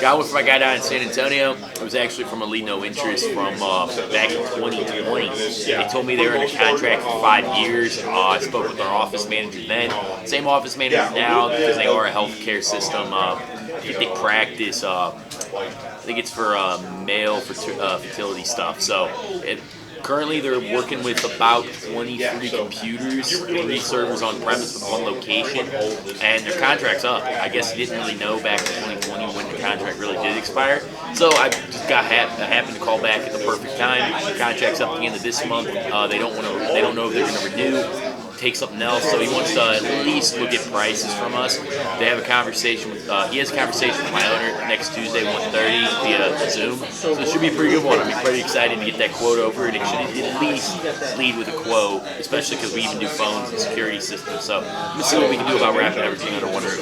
Got one for my guy down in San Antonio. It was actually from a lead no interest from back in 2020. They told me they were in a contract for 5 years. I spoke with our office manager then. Same office manager now because they are a healthcare system. I think they practice. I think it's for male fertility stuff. So currently they're working with about 23 computers, 3 servers on premise with 1 location, and their contract's up. I guess you didn't really know back in 2020 when the contract really did expire. So I just happened to call back at the perfect time. The contract's up at the end of this month. They don't know if they're going to renew. Take something else, so he wants to at least look at prices from us. They have a conversation with he has a conversation with my owner next Tuesday, 1:30 via Zoom. So it should be a pretty good one. I'm pretty excited to get that quote over, and it should at least lead with a quote, especially because we even do phones and security systems. So let's see what we can do about wrapping everything under one roof.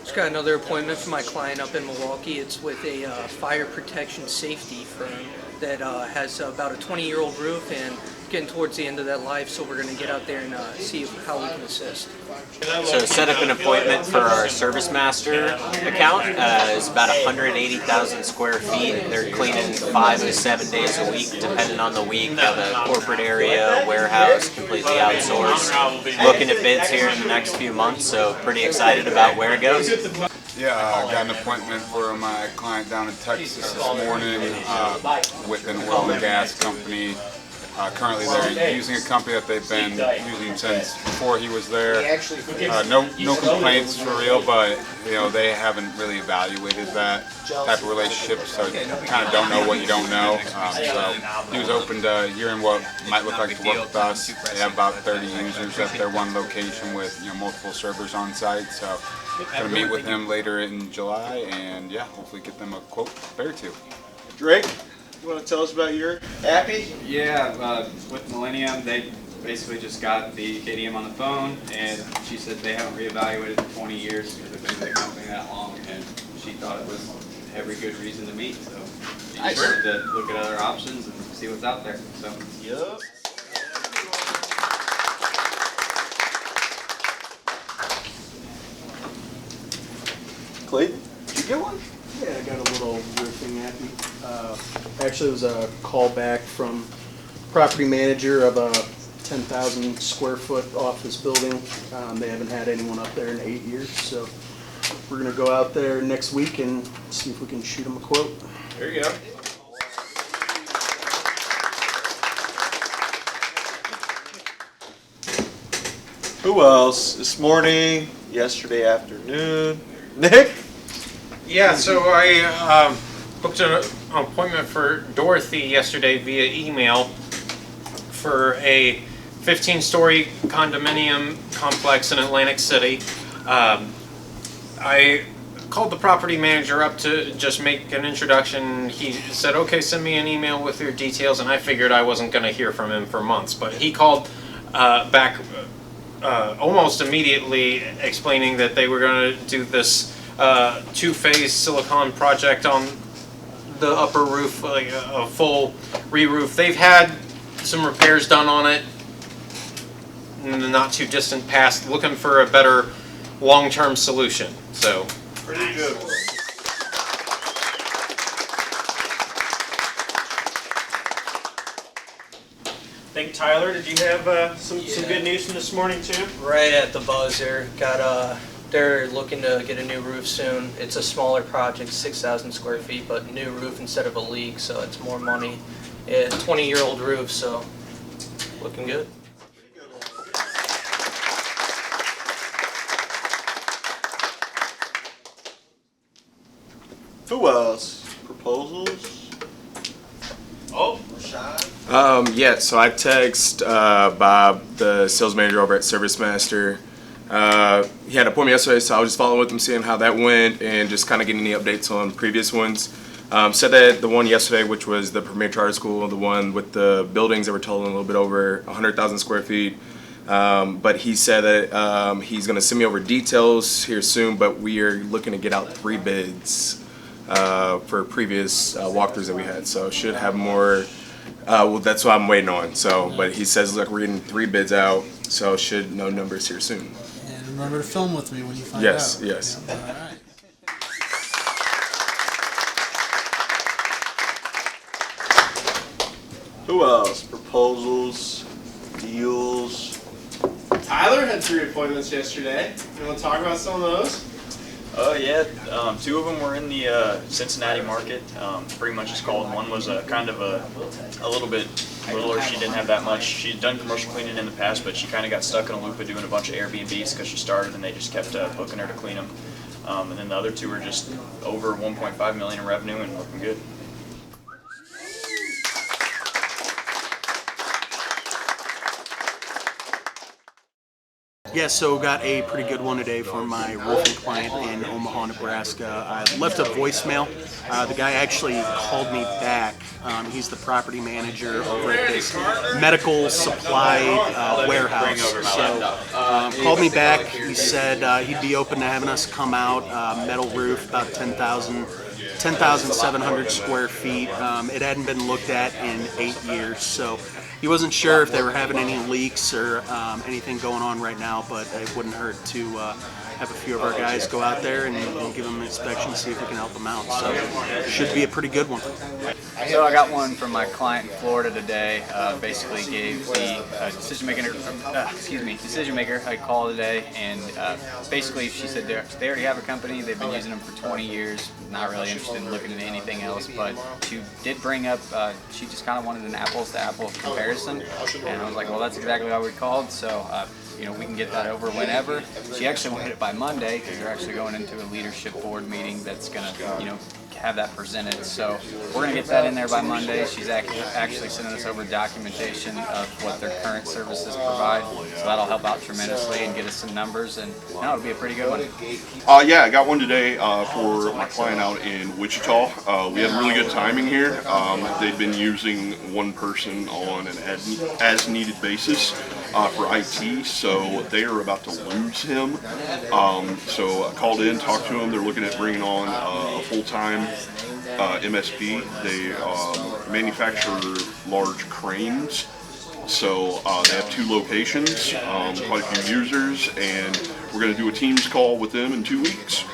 Just got another appointment for my client up in Milwaukee. It's with a fire protection safety firm that has about a 20-year-old roof and getting towards the end of that life, so we're going to get out there and see how we can assist. So set up an appointment for our Service Master account. It's about 180,000 square feet. They're cleaning 5 to 7 days a week, depending on the week. They have a corporate area, warehouse, completely outsourced. Looking at bids here in the next few months, so pretty excited about where it goes. Yeah, I got an appointment for my client down in Texas this morning with an oil and gas company. Currently they're using a company that they've been using since before he was there. No complaints for real, but they haven't really evaluated that type of relationship, so you kind of don't know what you don't know. So he was open to hearing what might look like to work with us. They have about 30 users at their one location with multiple servers on site. So gonna meet with him later in July, and yeah, hopefully get them a quote or two. Drake, you want to tell us about your Appy? Yeah, with Millennium, they basically just got the KDM on the phone, and she said they haven't reevaluated in 20 years because they've been with the company that long, and she thought it was every good reason to meet. So she just wanted to look at other options and see what's out there. So. Yep. Clayton, did you get one? Yeah, I got a little roofing at me. Actually, it was a call back from property manager of a 10,000 square foot office building. They haven't had anyone up there in 8 years, so we're going to go out there next week and see if we can shoot them a quote. There you go. Who else? This morning, yesterday afternoon. Nick? Yeah, so I booked an appointment for Dorothy yesterday via email for a 15-story condominium complex in Atlantic City. I called the property manager up to just make an introduction. He said, okay, send me an email with your details, and I figured I wasn't going to hear from him for months. But he called back almost immediately explaining that they were going to do this two-phase silicone project on the upper roof, like a full re-roof. They've had some repairs done on it in the not too distant past, looking for a better long-term solution. So Pretty good one. I think Tyler, did you have some good news from this morning too? Right at the buzzer. Got they're looking to get a new roof soon. It's a smaller project, 6,000 square feet, but new roof instead of a leak, so it's more money. 20-year-old roof, so looking good. Who else? Proposals? Oh, Rashad? Yeah, so I text Bob, the sales manager over at Service Master. He had an appointment yesterday, so I was just following with him, seeing how that went, and just kind of getting any updates on previous ones. Said that the one yesterday, which was the Premier Charter School, the one with the buildings that were totaling a little bit over 100,000 square feet. But he said that he's going to send me over details here soon, but we are looking to get out 3 bids for previous walkthroughs that we had. So should have more. Well, that's what I'm waiting on. So, but he says, look, we're getting 3 bids out, so should know numbers here soon. And remember to film with me when you find out. Yes, yes. All right. Who else? Proposals, deals. Tyler had 3 appointments yesterday. You want to talk about some of those? Yeah, 2 of them were in the Cincinnati market. Pretty much just called. One was kind of a little bit littler. She didn't have that much. She'd done commercial cleaning in the past, but she kind of got stuck in a loop of doing a bunch of Airbnbs because she started and they just kept booking her to clean them. And then the other 2 were just over 1.5 million in revenue and looking good. Yeah, so got a pretty good one today for my roofing client in Omaha, Nebraska. I left a voicemail. The guy actually called me back. He's the property manager over at this medical supply warehouse. So called me back. He said he'd be open to having us come out. Metal roof, about 10,700 square feet. It hadn't been looked at in 8 years, so he wasn't sure if they were having any leaks or anything going on right now, but it wouldn't hurt to have a few of our guys go out there and give them an inspection, see if we can help them out. So it should be a pretty good one. So I got one from my client in Florida today. Basically gave the decision maker a call today, and basically she said they already have a company. They've been using them for 20 years. Not really interested in looking at anything else, but she did bring up she just kind of wanted an apples to apples comparison, and I was like, well, that's exactly why we called. So we can get that over whenever. She actually wanted it by Monday because they're actually going into a leadership board meeting that's gonna have that presented. So we're going to get that in there by Monday. She's actually sending us over documentation of what their current services provide. So that'll help out tremendously and get us some numbers, and it'll be a pretty good one. Yeah, I got one today for my client out in Wichita. We had really good timing here. They've been using one person on an as-needed basis for IT, so they are about to lose him. So I called in, talked to him. They're looking at bringing on a full-time MSP. They manufacture large cranes. So they have 2 locations, quite a few users, and we're going to do a Teams call with them in 2 weeks.